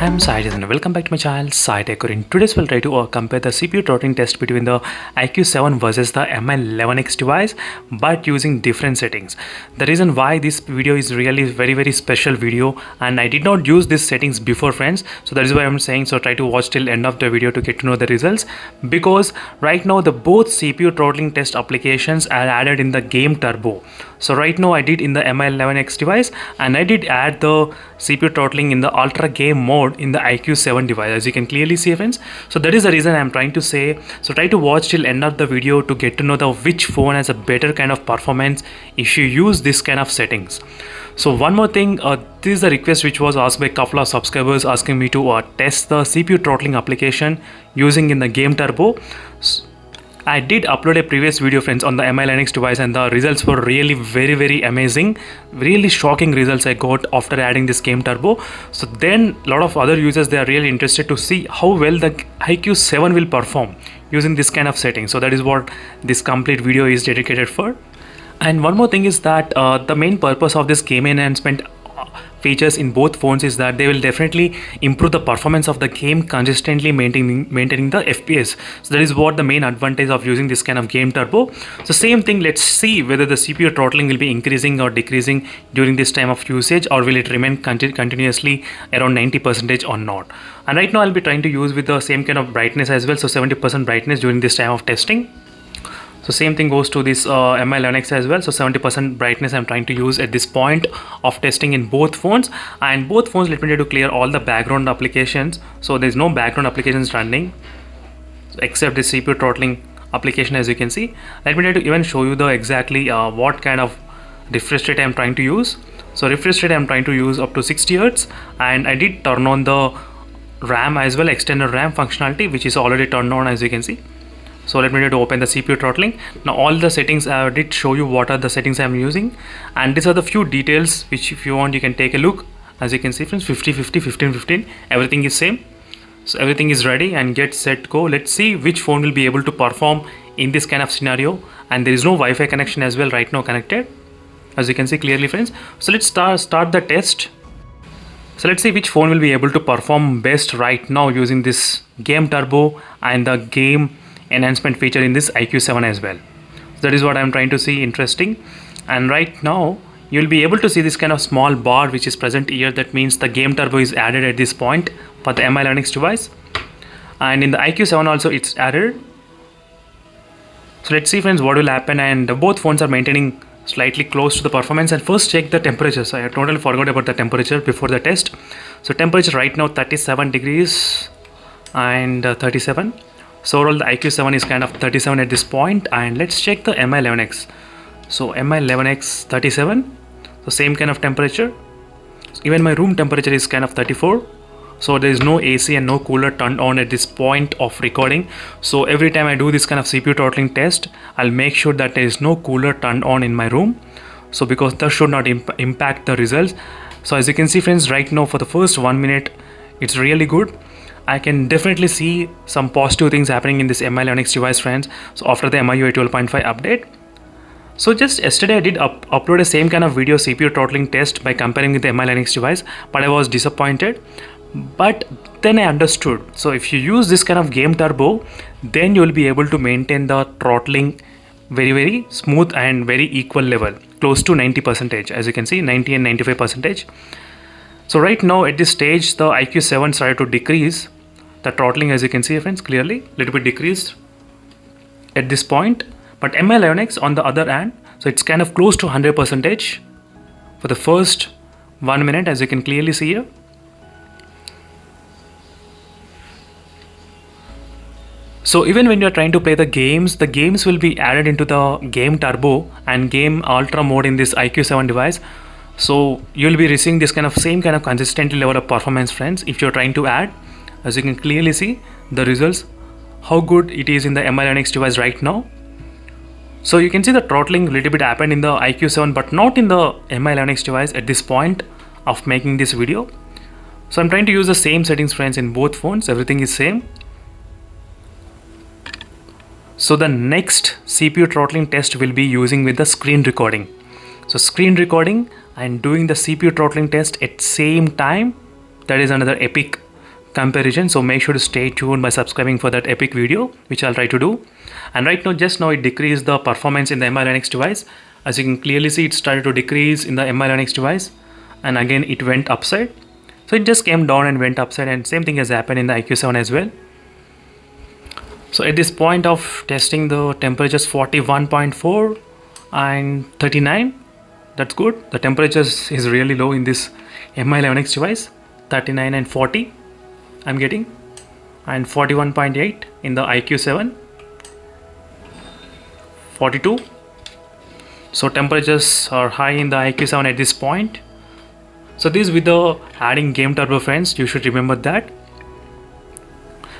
I'm Sai and welcome back to my channel Sai Tech. In today's we'll try to compare the CPU throttling test between the iQOO 7 versus the Mi11X device, but using different settings. The reason why this video is really very special video, and I did not use these settings before, friends, so that is why I'm saying so try to watch till end of the video to get to know the results, because right now the both CPU throttling test applications are added in the Game Turbo. So right now I did in the Mi11X device, and I did add the CPU throttling in the Ultra game mode in the iQOO 7 device, as you can clearly see, friends. So that is the reason I'm trying to say, so try to watch till end of the video to get to know the which phone has a better kind of performance if you use this kind of settings. So one more thing, this is the request which was asked by a couple of subscribers asking me to test the CPU throttling application using in the Game Turbo. I did upload a previous video, friends, on the Mi11X device, and the results were really very amazing. Really shocking results I got after adding this Game Turbo. So then a lot of other users, they are really interested to see how well the iQOO 7 will perform using this kind of setting. So that is what this complete video is dedicated for. And one more thing is that the main purpose of this game enhancement features in both phones is that they will definitely improve the performance of the game, consistently maintaining the FPS. So that is what the main advantage of using this kind of Game Turbo. So same thing, let's see whether the CPU throttling will be increasing or decreasing during this time of usage, or will it remain continuously around 90% or not. And right now I'll be trying to use with the same kind of brightness as well, so 70% brightness during this time of testing. So same thing goes to this Mi11X as well. So 70% brightness I'm trying to use at this point of testing in both phones. And both phones, let me try to clear all the background applications. So there's no background applications running except the CPU throttling application, as you can see. Let me try to even show you the exactly what kind of refresh rate I'm trying to use. So refresh rate I'm trying to use up to 60 Hz, and I did turn on the RAM as well, extended RAM functionality, which is already turned on, as you can see. So let me try to open the CPU throttling. Now all the settings I did show you what are the settings I'm using, and these are the few details which if you want you can take a look. As you can see, friends, 50-50, 15-15, everything is same. So everything is ready and get set go. Let's see which phone will be able to perform in this kind of scenario. And there is no Wi-Fi connection as well right now connected, as you can see clearly, friends. So let's start the test. So let's see which phone will be able to perform best right now using this Game Turbo and the Game Enhancement feature in this iQOO 7 as well. So that is what I'm trying to see interesting. And right now you'll be able to see this kind of small bar which is present here. That means the Game Turbo is added at this point for the Mi11X device, and in the iQOO 7 also it's added. So let's see, friends, what will happen. And both phones are maintaining slightly close to the performance. And first check the temperature. So I totally forgot about the temperature before the test. So temperature right now 37 degrees and 37. So overall the iQOO 7 is kind of 37 at this point. And let's check the Mi11X. So Mi11X 37, so same kind of temperature. So even my room temperature is kind of 34. So there is no AC and no cooler turned on at this point of recording. So every time I do this kind of CPU throttling test, I'll make sure that there is no cooler turned on in my room, so because that should not impact the results. So as you can see, friends, right now for the first 1 minute it's really good. I can definitely see some positive things happening in this Mi11X device, friends. So after the MIUI 12.5 update. So just yesterday I did upload a same kind of video CPU throttling test by comparing with the Mi11X device, but I was disappointed. But then I understood. So if you use this kind of Game Turbo, then you will be able to maintain the throttling very smooth and very equal level, close to 90%, as you can see, 90 and 95%. So right now at this stage the iQOO 7 started to decrease the throttling, as you can see, friends, clearly little bit decreased at this point. But Mi11X on the other hand, so it's kind of close to 100% for the first 1 minute, as you can clearly see here. So even when you're trying to play the games will be added into the Game Turbo and Game Ultra mode in this iQOO 7 device. So you'll be receiving this kind of same kind of consistent level of performance, friends, if you're trying to add. As you can clearly see the results, how good it is in the Mi11X device right now. So you can see the throttling a little bit happened in the iQOO 7, but not in the Mi11X device at this point of making this video. So I'm trying to use the same settings, friends, in both phones. Everything is same. So the next CPU throttling test will be using with the screen recording. So screen recording and doing the CPU throttling test at same time, that is another epic comparison. So make sure to stay tuned by subscribing for that epic video, which I'll try to do. And right now, just now it decreased the performance in the Mi Linux device. As you can clearly see, it started to decrease in the Mi Linux device, and again it went upside. So it just came down and went upside, and same thing has happened in the iQOO 7 as well. So at this point of testing, the temperature is 41.4 and 39. That's good. The temperature is really low in this Mi Linux device. 39 and 40 I'm getting, and 41.8 in the iQOO 7. 42. So temperatures are high in the iQOO 7 at this point. So this with the adding game turbo, friends, you should remember that.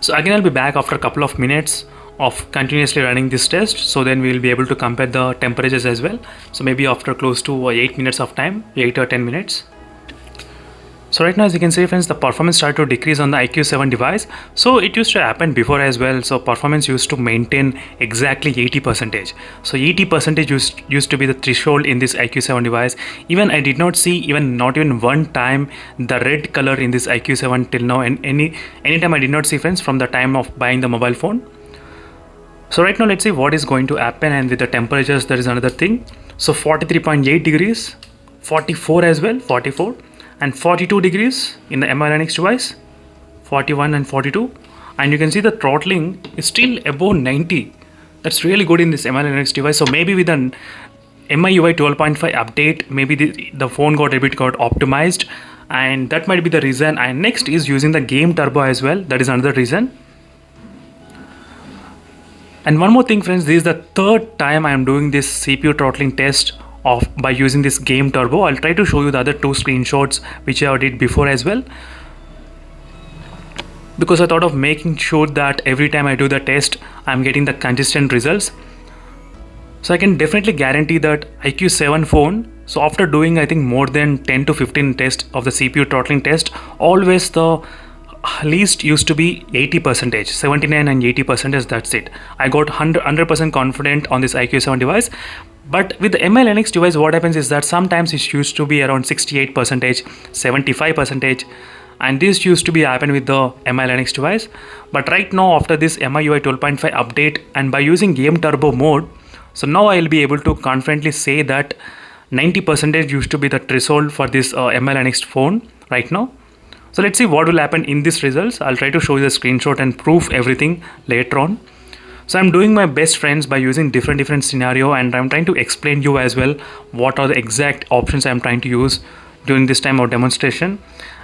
So again, I'll be back after a couple of minutes of continuously running this test, so then we will be able to compare the temperatures as well. So maybe after close to 8 minutes of time, 8 or 10 minutes. So right now, as you can see, friends, the performance started to decrease on the iQOO 7 device. So it used to happen before as well. So performance used to maintain exactly 80%. So 80% used to be the threshold in this iQOO 7 device. Even I did not see not even one time the red color in this iQOO 7 till now, and anytime I did not see, friends, from the time of buying the mobile phone. So right now, let's see what is going to happen. And with the temperatures, there is another thing. So 43.8 degrees, 44 as well, 44. And 42 degrees in the Mi Linux device, 41 and 42, and you can see the throttling is still above 90. That's really good in this Mi Linux device. So maybe with an MIUI 12.5 update, maybe the phone got optimized, and that might be the reason. And next is using the game turbo as well. That is another reason. And one more thing, friends, this is the third time I am doing this CPU throttling test by using this game turbo. I'll try to show you the other two screenshots which I did before as well, because I thought of making sure that every time I do the test, I'm getting the consistent results. So I can definitely guarantee that iQOO 7 phone, so after doing I think more than 10 to 15 tests of the CPU throttling test, always the least used to be 80%, 79 and 80%. That's it. I got 100% confident on this iQOO 7 device. But with the Mi Linux device, what happens is that sometimes it used to be around 68%, 75%, and this used to be happen with the Mi Linux device. But right now, after this MIUI 12.5 update, and by using game turbo mode, so now I will be able to confidently say that 90% used to be the threshold for this Mi Linux phone right now. So let's see what will happen in these results. I'll try to show you the screenshot and prove everything later on. So I'm doing my best, friends, by using different scenario, and I'm trying to explain you as well what are the exact options I'm trying to use during this time of demonstration.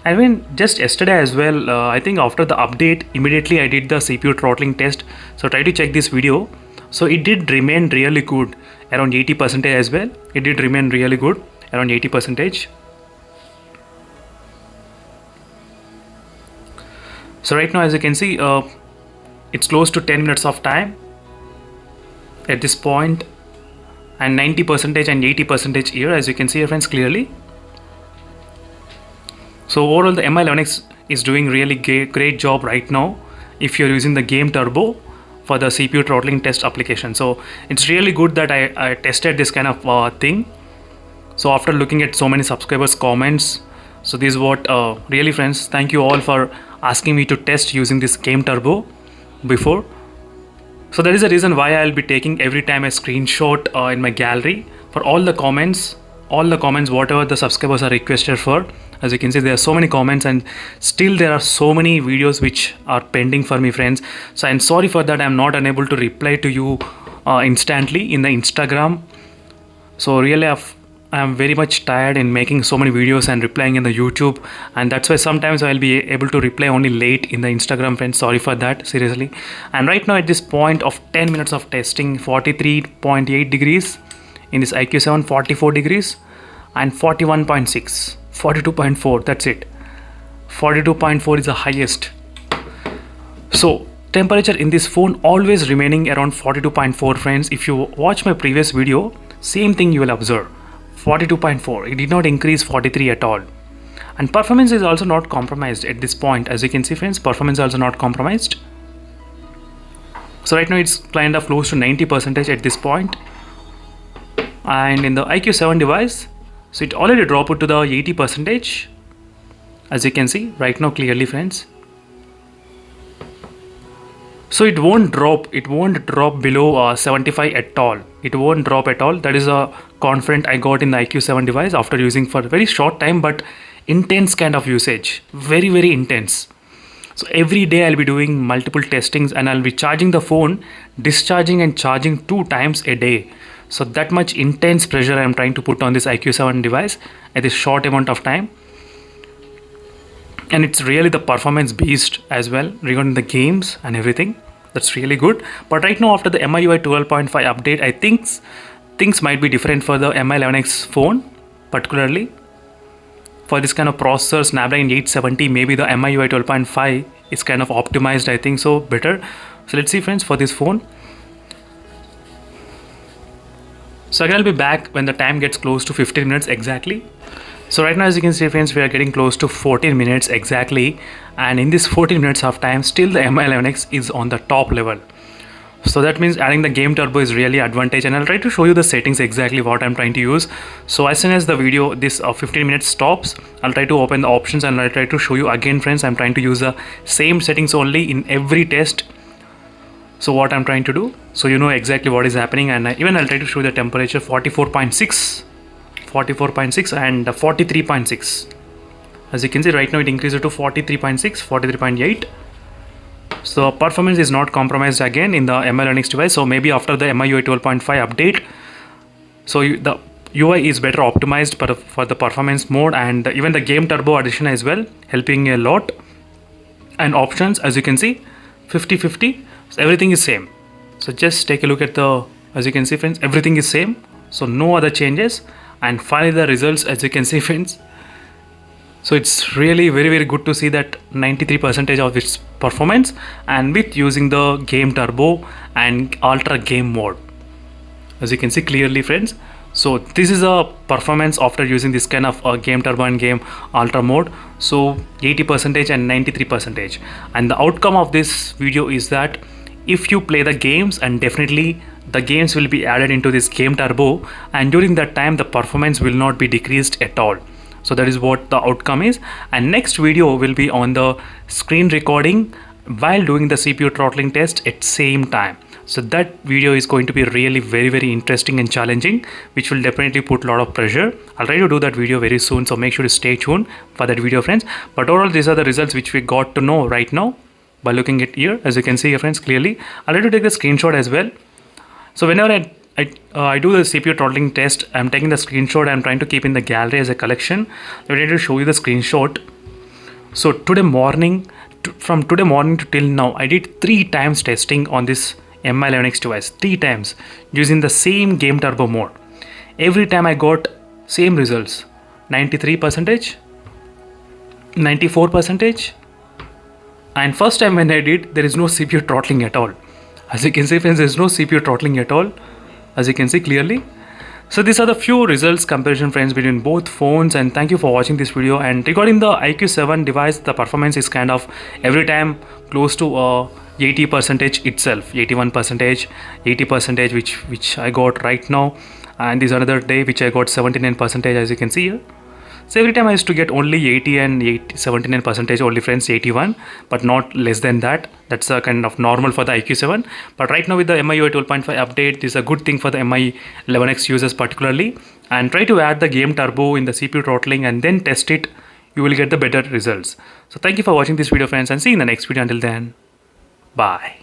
I mean, just yesterday as well, I think after the update, immediately I did the CPU throttling test. So try to check this video. So it did remain really good, around 80% as well. It did remain really good, around 80%. So right now, as you can see, it's close to 10 minutes of time at this point, and 90% and 80% here, as you can see, friends, clearly. So overall, the Mi Linux is doing really great job right now if you're using the game turbo for the CPU throttling test application. So it's really good that I tested this kind of thing. So after looking at so many subscribers' comments, so this is what really, friends, thank you all for asking me to test using this game turbo before. So that is the reason why I'll be taking every time a screenshot in my gallery for all the comments whatever the subscribers are requested for. As you can see, there are so many comments, and still there are so many videos which are pending for me, friends. So I'm sorry for that. I'm not unable to reply to you instantly in the Instagram. So really I'm very much tired in making so many videos and replying in the YouTube, and that's why sometimes I'll be able to reply only late in the Instagram, friends. Sorry for that, seriously. And right now, at this point of 10 minutes of testing, 43.8 degrees in this iQOO 7, 44 degrees, and 41.6, 42.4, that's it. 42.4 is the highest. So temperature in this phone always remaining around 42.4, friends. If you watch my previous video, same thing you will observe. 42.4, it did not increase 43 at all. And performance is also not compromised at this point. As you can see, friends, performance also not compromised. So right now it's kind of close to 90% at this point. And in the iQOO 7 device, so it already dropped to the 80%, as you can see right now clearly, friends. So it won't drop below 75 at all. It won't drop at all. That is a confident I got in the iQOO 7 device after using for a very short time, but intense kind of usage, very intense. So every day I'll be doing multiple testings and I'll be charging the phone, discharging and charging 2 times a day. So that much intense pressure I'm trying to put on this iQOO 7 device at this short amount of time. And it's really the performance beast as well regarding the games and everything. That's really good. But right now after the MIUI 12.5 update, I think things might be different for the Mi 11X phone, particularly for this kind of processor, Snapdragon 870, maybe the MIUI 12.5 is kind of optimized, I think so, better. So let's see friends for this phone. So again I'll be back when the time gets close to 15 minutes exactly. So right now as you can see friends, we are getting close to 14 minutes exactly, and in this 14 minutes of time still the Mi 11X is on the top level. So that means adding the game turbo is really advantage, and I'll try to show you the settings exactly what I'm trying to use. So as soon as the video this 15 minutes stops, I'll try to open the options and I'll try to show you again friends. I'm trying to use the same settings only in every test. So what I'm trying to do, so you know exactly what is happening, and even I'll try to show you the temperature 44.6 and 43.6. As you can see right now it increased to 43.6, 43.8. So performance is not compromised again in the Mi 11X device. So maybe after the MIUI 12.5 update, so the UI is better optimized for the performance mode, and even the game turbo addition as well, helping a lot. And options as you can see 50-50, so everything is same. So just take a look at the, as you can see friends, everything is same, so no other changes. And finally the results as you can see friends. So it's really very good to see that 93% of its performance, and with using the game turbo and ultra game mode, as you can see clearly friends. So this is a performance after using this kind of game turbo and game ultra mode. So 80% and 93%, and the outcome of this video is that if you play the games, and definitely the games will be added into this game turbo, and during that time the performance will not be decreased at all. So that is what the outcome is. And next video will be on the screen recording while doing the CPU throttling test at same time. So that video is going to be really very interesting and challenging, which will definitely put a lot of pressure. I'll try to do that video very soon, so make sure to stay tuned for that video friends. But overall these are the results which we got to know right now by looking at here. As you can see here friends clearly, I'll try to take the screenshot as well. So whenever I do the CPU throttling test, I'm taking the screenshot, I'm trying to keep in the gallery as a collection. I'm ready to show you the screenshot. So today morning, from today morning to till now, I did 3 times testing on this Mi 11X device, 3 times using the same game turbo mode. Every time I got same results, 93%, 94%, and first time when I did, there is no CPU throttling at all. As you can see friends, there is no CPU throttling at all, as you can see clearly. So these are the few results comparison friends between both phones, and thank you for watching this video. And regarding the iQOO 7 device, the performance is kind of every time close to 80% itself, 81%, 80%, which I got right now, and this another day which I got 79%, as you can see here. So every time I used to get only 80 and 79% only friends, 81, but not less than that. That's a kind of normal for the iQOO 7. But right now with the MIUI 12.5 update, this is a good thing for the Mi 11X users particularly. And try to add the game turbo in the CPU throttling and then test it. You will get the better results. So thank you for watching this video friends, and see you in the next video. Until then, bye.